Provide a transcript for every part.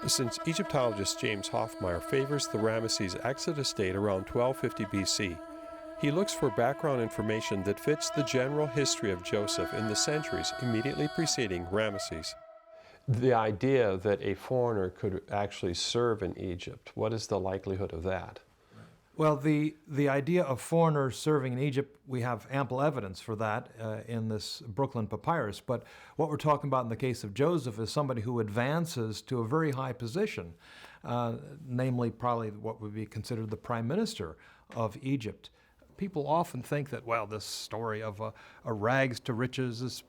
Since Egyptologist James Hoffmeyer favors the Ramesses Exodus date around 1250 BC, he looks for background information that fits the general history of Joseph in the centuries immediately preceding Ramesses. The idea that a foreigner could actually serve in Egypt, what is the likelihood of that? Well, the idea of foreigners serving in Egypt, we have ample evidence for that in this Brooklyn papyrus. But what we're talking about in the case of Joseph is somebody who advances to a very high position, namely probably what would be considered the prime minister of Egypt. People often think that, well, this story of a rags to riches, this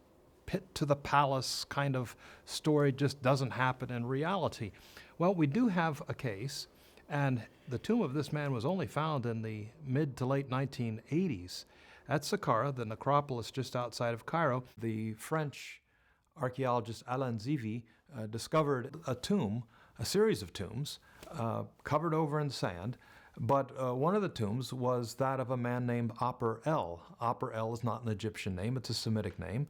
pit to the palace kind of story just doesn't happen in reality. Well, we do have a case, and the tomb of this man was only found in the mid to late 1980s at Saqqara, the necropolis just outside of Cairo. The French archaeologist Alain Zivy discovered a tomb, a series of tombs, covered over in sand, but one of the tombs was that of a man named Aper-El. Aper-El is not an Egyptian name, it's a Semitic name.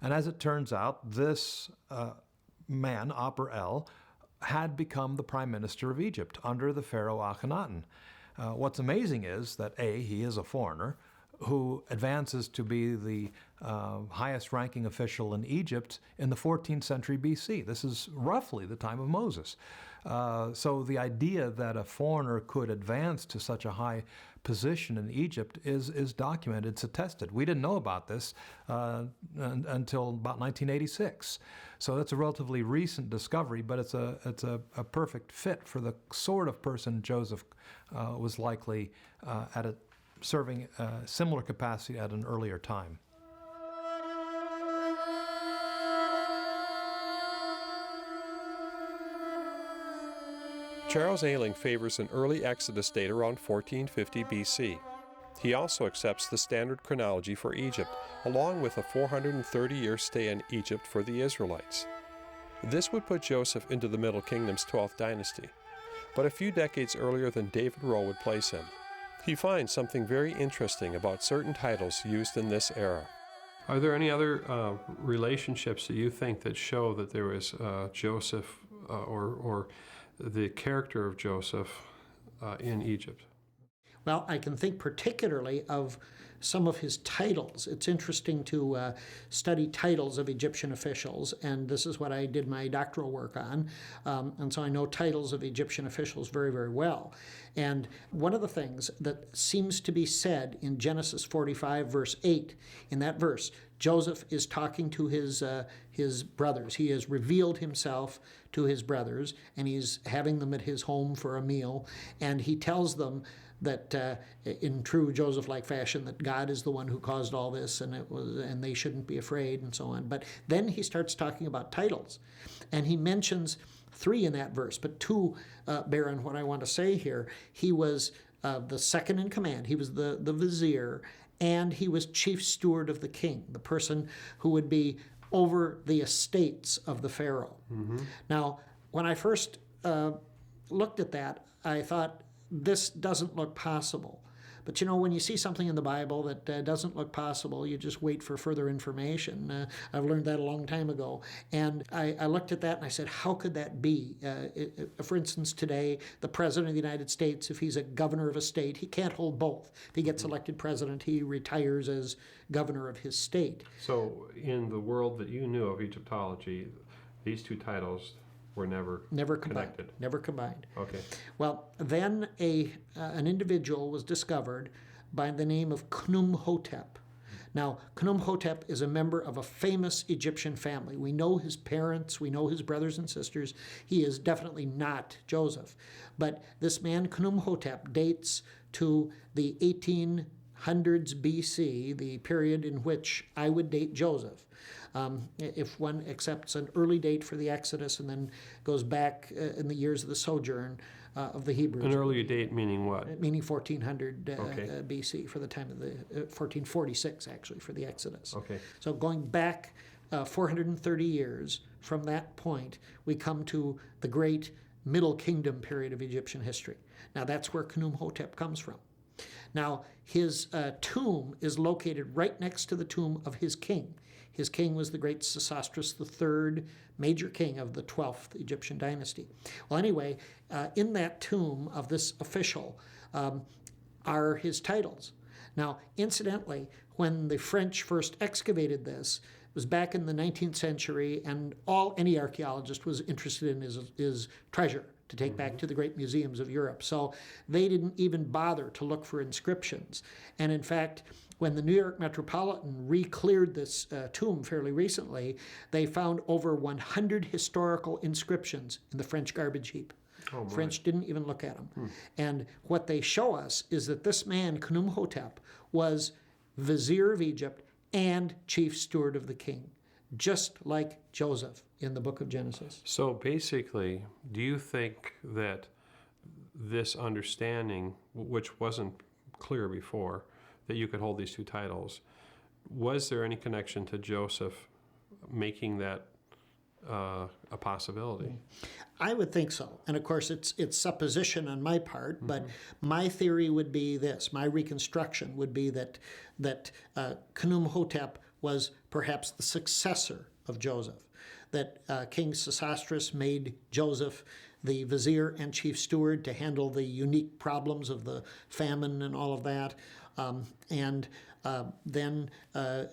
And as it turns out, this man, Aper-El, had become the prime minister of Egypt under the pharaoh Akhenaten. What's amazing is that he is a foreigner who advances to be the highest ranking official in Egypt in the 14th century BC. This is roughly the time of Moses. So the idea that a foreigner could advance to such a high position in Egypt is documented, it's attested. We didn't know about this until about 1986. So that's a relatively recent discovery, but it's a perfect fit for the sort of person Joseph was likely serving a similar capacity at an earlier time. Charles Ayling favors an early Exodus date around 1450 BC. He also accepts the standard chronology for Egypt, along with a 430-year stay in Egypt for the Israelites. This would put Joseph into the Middle Kingdom's 12th dynasty, but a few decades earlier than David Rowe would place him. He finds something very interesting about certain titles used in this era. Are there any other relationships that you think that show that there was Joseph or the character of Joseph in Egypt? Well, I can think particularly of some of his titles. It's interesting to study titles of Egyptian officials, and this is what I did my doctoral work on, and so I know titles of Egyptian officials very, very well. And one of the things that seems to be said in Genesis 45, verse 8, in that verse, Joseph is talking to his brothers. He has revealed himself to his brothers, and he's having them at his home for a meal, and he tells them that in true Joseph-like fashion, that God is the one who caused all this, and they shouldn't be afraid, and so on. But then he starts talking about titles, and he mentions 3 in that verse, but 2 bear on what I want to say here. He was the second in command. He was the vizier, and he was chief steward of the king, the person who would be over the estates of the pharaoh. Mm-hmm. Now, when I first looked at that, I thought, this doesn't look possible. But when you see something in the Bible that doesn't look possible, you just wait for further information. I've learned that a long time ago. And I looked at that and I said, how could that be? For instance, today, the President of the United States, if he's a governor of a state, he can't hold both. If he gets elected president, he retires as governor of his state. So in the world that you knew of Egyptology, these 2 titles were never connected. Never combined. Okay. Well, then an individual was discovered by the name of Khnum-Hotep. Now, Khnum-Hotep is a member of a famous Egyptian family. We know his parents, we know his brothers and sisters. He is definitely not Joseph. But this man, Khnum-Hotep, dates to the 1800s BC, the period in which I would date Joseph. If one accepts an early date for the Exodus and then goes back in the years of the sojourn of the Hebrews. An earlier date meaning what? Meaning 1400 BC for the time of the 1446 actually for the Exodus. Okay. So going back 430 years from that point, we come to the great Middle Kingdom period of Egyptian history. Now that's where Khnum-Hotep comes from. Now his tomb is located right next to the tomb of his king. His king was the great Sesostris III, major king of the 12th Egyptian dynasty. Well, anyway, in that tomb of this official are his titles. Now, incidentally, when the French first excavated this, it was back in the 19th century, and any archaeologist was interested in his treasure to take back to the great museums of Europe. So they didn't even bother to look for inscriptions. And in fact, when the New York Metropolitan re-cleared this tomb fairly recently, they found over 100 historical inscriptions in the French garbage heap. Oh, French didn't even look at them. And what they show us is that this man, Khnumhotep, was vizier of Egypt and chief steward of the king, just like Joseph in the book of Genesis. So basically, do you think that this understanding, which wasn't clear before, that you could hold these two titles, was there any connection to Joseph making that a possibility? I would think so. And of course, it's supposition on my part, but my theory would be this, my reconstruction would be that Khnumhotep was perhaps the successor of Joseph, that King Sesostris made Joseph the vizier and chief steward to handle the unique problems of the famine and all of that. Then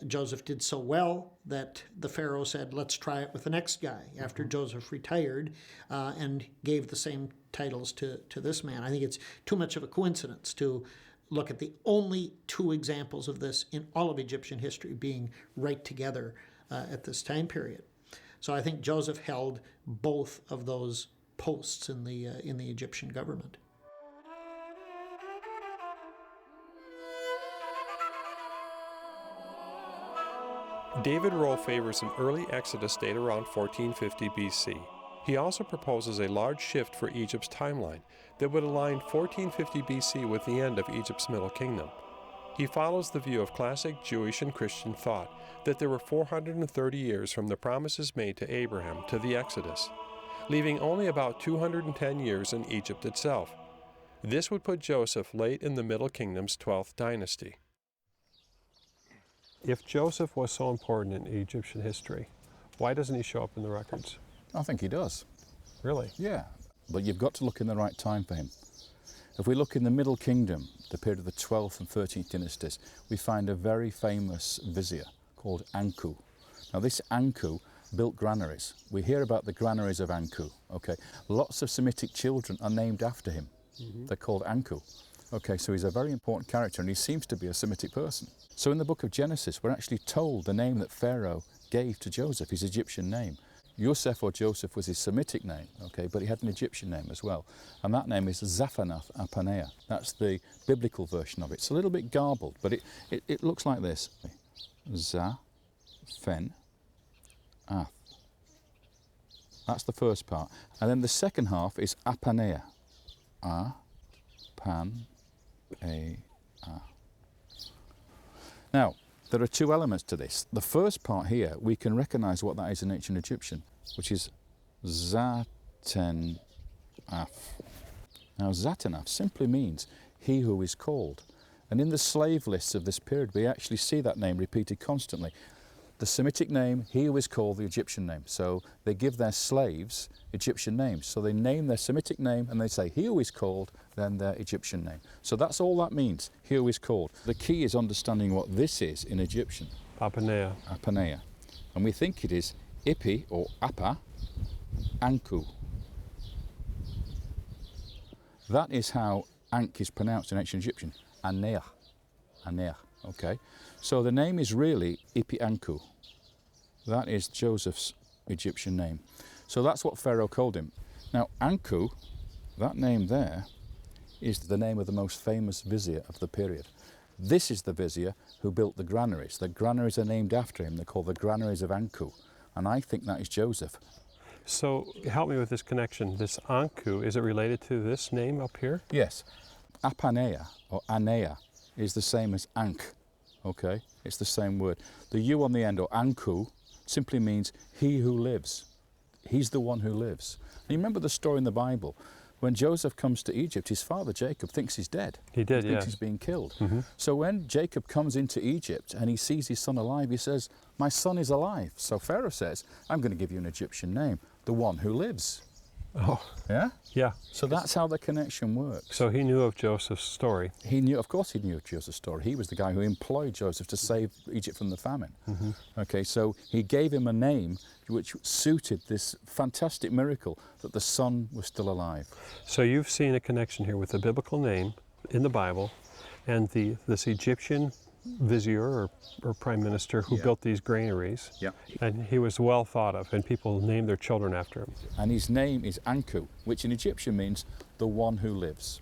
Joseph did so well that the Pharaoh said, let's try it with the next guy after Joseph retired, and gave the same titles to this man. I think it's too much of a coincidence to look at the only two examples of this in all of Egyptian history being right together at this time period. So I think Joseph held both of those posts in the Egyptian government. David Rowe favors an early Exodus date around 1450 BC. He also proposes a large shift for Egypt's timeline that would align 1450 BC with the end of Egypt's Middle Kingdom. He follows the view of classic Jewish and Christian thought that there were 430 years from the promises made to Abraham to the Exodus, leaving only about 210 years in Egypt itself. This would put Joseph late in the Middle Kingdom's 12th dynasty. If Joseph was so important in Egyptian history, why doesn't he show up in the records? I think he does. Really? Yeah, but you've got to look in the right time for him. If we look in the Middle Kingdom, the period of the 12th and 13th dynasties, we find a very famous vizier called Anku. Now this Anku built granaries. We hear about the granaries of Anku, okay? Lots of Semitic children are named after him. They're called Anku. Okay, so he's a very important character and he seems to be a Semitic person. So in the book of Genesis, we're actually told the name that Pharaoh gave to Joseph, his Egyptian name. Yosef or Joseph was his Semitic name, okay, but he had an Egyptian name as well. And that name is Zapata-Meza. That's the biblical version of it. It's a little bit garbled, but it looks like this. Za-fen-ath. That's the first part. And then the second half is Apanea. A-pan-a-a. Now, there are two elements to this. The first part here, we can recognise what that is in ancient Egyptian, which is Zatenaf. Now, Zatenaf simply means he who is called. And in the slave lists of this period, we actually see that name repeated constantly. The Semitic name, he who is called, the Egyptian name. So they give their slaves Egyptian names. So they name their Semitic name and they say, he who is called, then their Egyptian name. So that's all that means, he who is called. The key is understanding what this is in Egyptian. Apanea. Apanea. And we think it is Ipi or Apa, Anku. That is how Ankh is pronounced in ancient Egyptian. Aneach. Aneach. Okay. So the name is really Ipi Anku. That is Joseph's Egyptian name. So that's what Pharaoh called him. Now Anku, that name there, is the name of the most famous vizier of the period. This is the vizier who built the granaries. The granaries are named after him. They're called the granaries of Anku. And I think that is Joseph. So help me with this connection. This Anku, is it related to this name up here? Yes. Apanea or Anea is the same as Ankh. Okay, it's the same word. The U on the end, or Anku, simply means he who lives. He's the one who lives. And you remember the story in the Bible when Joseph comes to Egypt, his father Jacob thinks he's dead. He did, He thinks yes. he's being killed. So when Jacob comes into Egypt and he sees his son alive, he says, my son is alive. So Pharaoh says, I'm going to give you an Egyptian name, the one who lives. Oh, Yeah? yeah. So that's how the connection works. So he knew of Joseph's story. He knew, of course he knew Joseph's story. He was the guy who employed Joseph to save Egypt from the famine. Okay, so he gave him a name which suited this fantastic miracle that the son was still alive. So you've seen a connection here with the biblical name in the Bible and this Egyptian vizier or prime minister who built these granaries. Yeah. And he was well thought of, and people named their children after him. And his name is Anku, which in Egyptian means the one who lives.